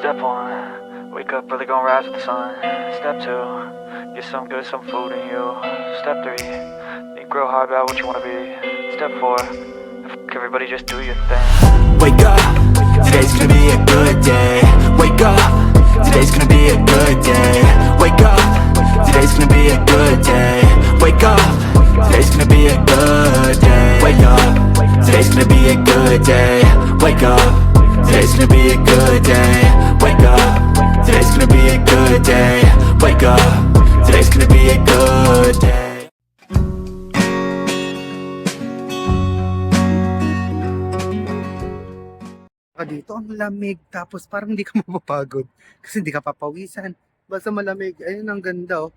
Step one, wake up early, gonna rise with the sun. Step two, get some good, some food in you. Step three, think real hard about what you wanna be. Step four, fuck everybody, just do your thing. Wake up, today's gonna be a good day. Wake up, today's gonna be a good day. Wake up, today's gonna be a good day. Wake up, today's gonna be a good day. Wake up, today's gonna be a good day. Wake up, today's gonna be a good day. Wake up, today's gonna be a good day. Wake up, today's gonna be a good day. Dito ang lamig, tapos parang hindi ka mapapagod kasi hindi ka papawisan, basta malamig. Ayun, ang ganda oh.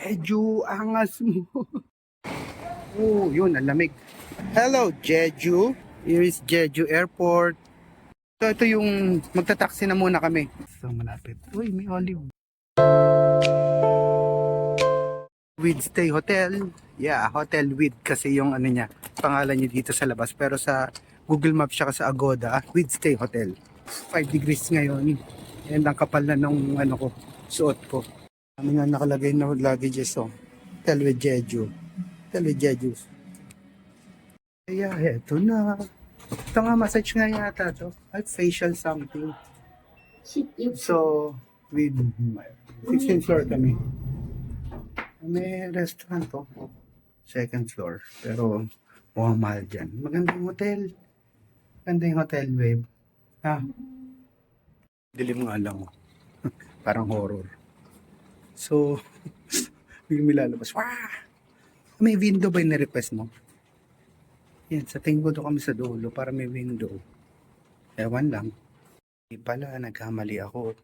Jeju, angas mo. Oh, yun, ang lamig. Hello, Jeju. Here is Jeju Airport. So, ito yung magta-taxi na muna kami. So, malapit. Uy, may olive. With Stay Hotel. Yeah, Hotel with kasi yung ano niya, pangalan niya dito sa labas. Pero sa Google Maps siya sa Agoda, With Stay Hotel. 5 degrees ngayon. And ang kapal na nung ano ko, suot ko. Kami nga nakalagay na luggages oh. Hotel with Jeju. Hotel with Jeju. Kaya eto na. Ito nga, massage nga yata to. At facial something. So, with 16th floor kami. May restaurant to. Second floor. Pero, mukhang mahal dyan. Magandang hotel. Magandang hotel, babe. Ha? Dilim nga lang. Parang horror. So, biglang may lalabas. Wah! May window ba yung na-request mo? Yan, sa tingin ko doon kami sa dulo para may window. Ewan lang. Hindi pala, nagkamali ako.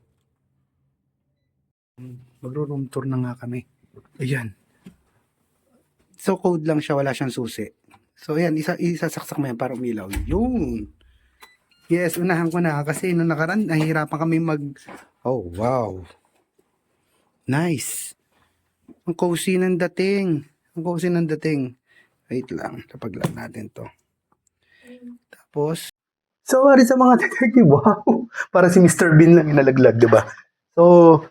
Magro-room tour na nga kami. Ayan. So, code lang siya, wala siyang susi. So, ayan, isasaksak mo yan para umilaw. Yun! Yes, unahan ko na kasi nung nakaraan, nahihirapan kami Oh, wow! Nice! Ang cozy ng dating. Ang cozy ng dating. Wait lang, kapag lang natin to. Tapos, so, wari sa mga detective, wow! Para si Mr. Bean lang inalaglag, diba? So,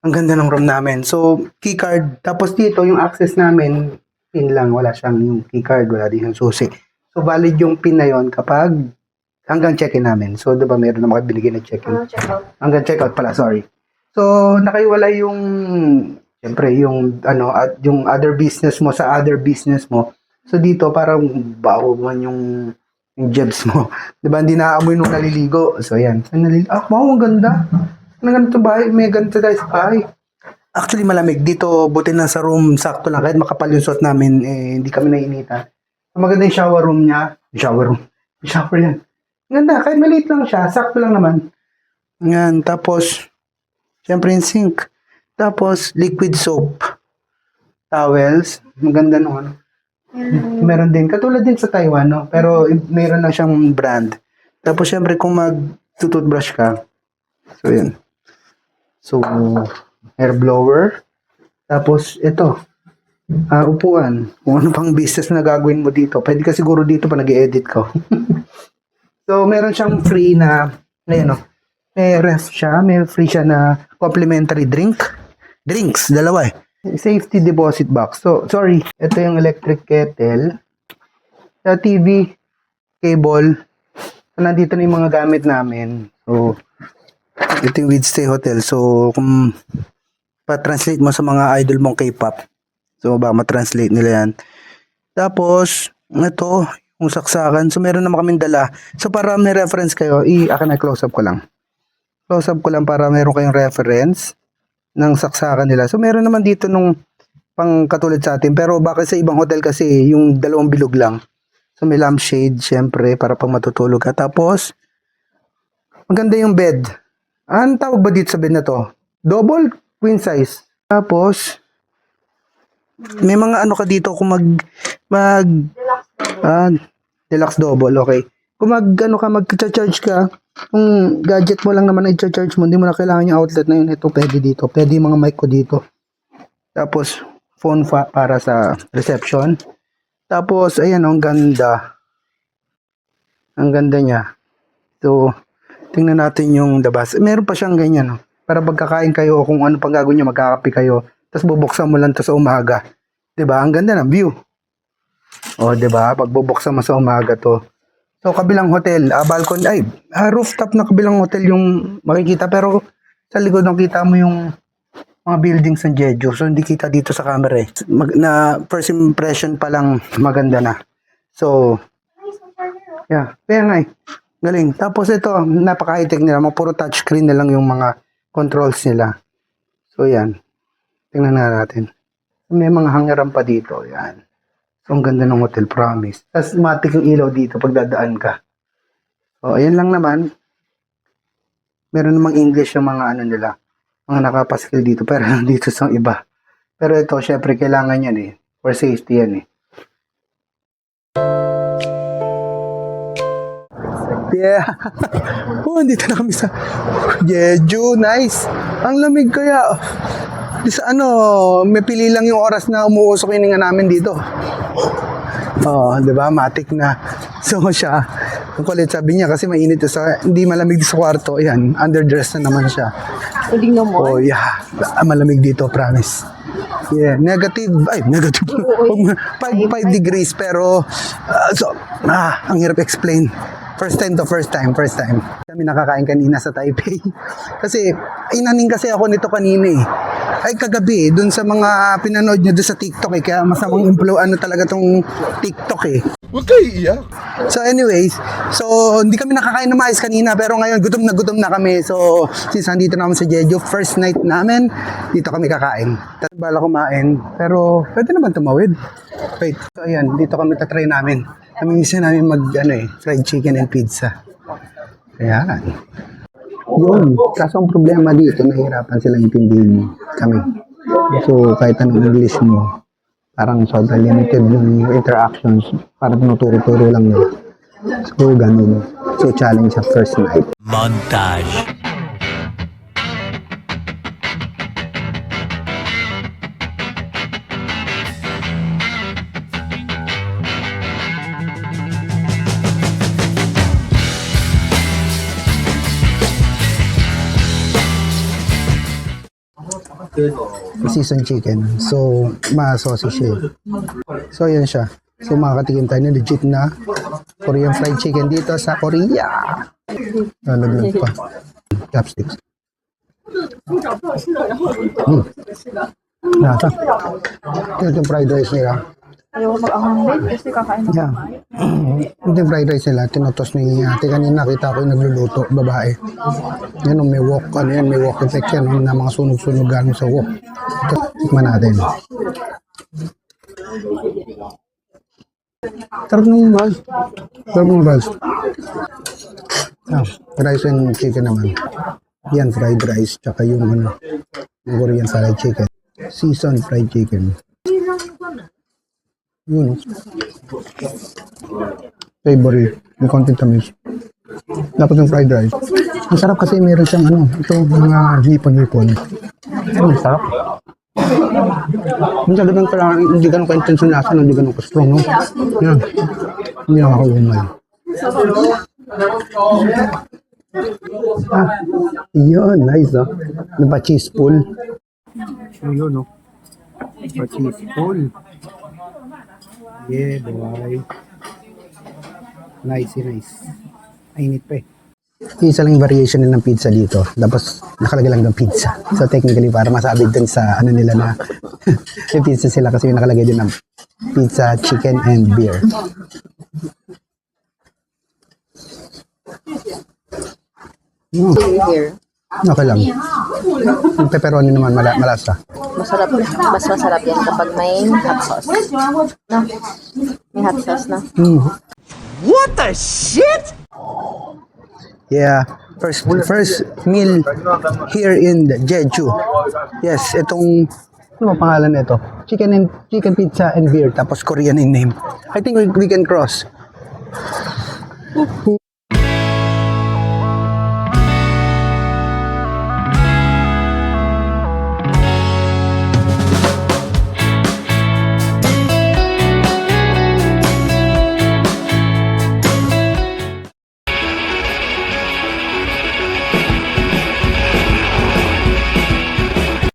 ang ganda ng room namin. So, keycard. Tapos dito, yung access namin, pin lang. Wala siyang yung keycard, wala din yung susi. So, valid yung pin na yon kapag hanggang check-in namin. So, diba, meron na makabinigay na check-in. Hanggang check-out pala, sorry. So, nakaiwala yung, siyempre, yung, ano, at yung other business mo sa other business mo. So dito parang baho man yung jebs mo. 'Di ba? Hindi naaamoy nung naliligo. So ayan. So, wow, ang ganda. Ang ganda 'to bahay. May ganda tayo sa bahay. Actually malamig dito. Buti na sa room sakto lang kahit makapal yung suot namin hindi kami naiinitan. Maganda yung shower room niya. Shower room. Shower yan. Ang ganda. Kahit maliit lang siya. Sakto lang naman. Yan. Tapos syempre yung sink. Tapos liquid soap. Towels. Maganda nung ano. Meron din. Katulad din sa Taiwan, no? Pero meron lang siyang brand. Tapos, syempre, kung mag-toothbrush ka. So, yun. So, hair blower. Tapos, ito. Upuan. Kung ano pang business na gagawin mo dito. Pwede ka siguro dito pa nag-edit ko. So, meron siyang free na, ayun, no? May ref siya. May free siya na complimentary drinks. Dalawa eh. Safety deposit box. So, sorry. Ito yung electric kettle. TV, cable. So, nandito na yung mga gamit namin. So, ito yung With Stay Hotel. So, kung pa-translate mo sa mga idol mong K-pop. So, ba ma-translate nila yan. Tapos, ito, yung saksakan. So, meron naman kaming dala. So, para may reference kayo, akin na close up ko lang. Close up ko lang para meron kayong reference ng saksakan nila. So, meron naman dito nung pang katulad sa atin. Pero bakit sa ibang hotel kasi yung dalawang bilog lang. So, may lampshade, syempre, para pag matutulog ka. Tapos, maganda yung bed. Anong tawag ba dito sa bed na to? Double queen size. Tapos, may mga ano ka dito kung deluxe double, okay. Kung mag-charge ka, kung gadget mo lang naman i-charge mo, hindi mo na kailangan yung outlet na yun. Ito, pwede dito. Pwede yung mga mic ko dito. Tapos, phone para sa reception. Tapos, ayan, ang ganda. Ang ganda niya. So, tingnan natin yung the bus. Meron pa siyang ganyan, no? Para pagkakain kayo o kung ano pang gagawin nyo, magkakape kayo. Tapos bubuksan mo lang to sa umaga. 'Di ba? Ang ganda ng view. O, 'di ba? Pag bubuksan mo sa umaga to. So, kabilang hotel, balcony, rooftop na kabilang hotel yung makikita. Pero, sa likod nakita mo yung mga buildings ng Jeju. So, hindi kita dito sa camera eh. Na first impression pa lang maganda na. So, yeah. Kaya nga eh. Galing. Tapos ito, napaka-high-tech nila. Mga puro touchscreen na lang yung mga controls nila. So, yan. Tingnan na natin. May mga hangaran pa dito. Yan. So, ang ganda ng hotel, promise. Tapos, matik yung ilaw dito pag dadaan ka. So, ayan lang naman. Meron namang English yung mga ano nila. Mga nakapaskil dito. Pero dito sa iba. Pero ito, syempre, kailangan yan eh. For safety yan eh. Yeah. Oh, dito na kami sa Jeju. Nice. Ang lamig kaya. Sa may pili lang yung oras na umuusok yung hininga namin dito. Oh, 'di ba? Matik na. So siya, ang kulit sabi niya kasi mainit sa hindi malamig sa kwarto. Ayan, underdress na naman siya. Tingnan mo. Oh, yeah. Malamig dito, promise. Yeah, negative. 5 degrees pero ang hirap explain. First time. Kami nakakain kanina sa Taipei. Kasi, inaning kasi ako nito kanina eh. Ay, kagabi, dun sa mga pinanood nyo dun sa TikTok eh. Kaya masamang talaga tong TikTok eh. Huwag kayo iiyak. So anyways, hindi kami nakakain na mais kanina. Pero ngayon, gutom na kami. So, since nandito naman sa Jeju, first night namin, dito kami kakain. Bala kumain. Pero, pwede naman tumawid. Wait, so ayan, dito kami tatry namin. Namimiss namin fried chicken and pizza. Ayan. Yun. Kaso ang problema dito, nahihirapan silang intindihin kami. So, kahit anong English mo, parang sobrang limited yung interactions. Parang tinuturo-turo lang yun. So, ganun. So, challenge sa first night. Montage. Seasoned chicken. So, ma-saucy siya. So, yan siya. So, makakatikim tayo ng legit na Korean fried chicken dito sa Korea. Lalaglag pa. Chopsticks. Nasa. Ito yung fried rice nila. Ayaw ko mag-ahang din kasi kakain na. Yeah. Ito yung fried rice nila. Tinutos ni ate. Kanina nakita ko yung nagluluto. Babae. Yan may wok. May wok effect yan. Na mga sunog-sunog galing sa wok. Ito, tikman natin. Sarap ng rice. Rice and chicken naman. Yan, fried rice. Tsaka yung yung Korean fried chicken. Seasoned fried chicken. Yun. Favorite. May konting tamis. Tapos yung fried rice. Ang sarap kasi meron siyang ito mga hipon-hipon. Ang sarap. Minsan ganun kailangan, hindi ganun ka-intense yung lasa, hindi ganun ka-strong, no? Yan. Hindi nakakaumay. Yun, nice, no? May pa-cheese pool. Yun, no? Pa-cheese pool. Yeah, boy. Nice. Ainit pa eh. Isa lang yung variation ng pizza dito. Tapos, nakalagay lang ng pizza. So, technically, para masabi dun sa nila na may pizza sila kasi yung nakalagay din ng pizza, chicken, and beer. Here. Okay lang. Yung pepperoni naman malasa. Masarap. Mas masarap yan kapag may hot sauce. No? May hot sauce na. What the shit? Yeah, first meal here in the Jeju. Yes, itong ano ba pangalan nito? Chicken pizza and beer tapos Korean in name. I think we can cross.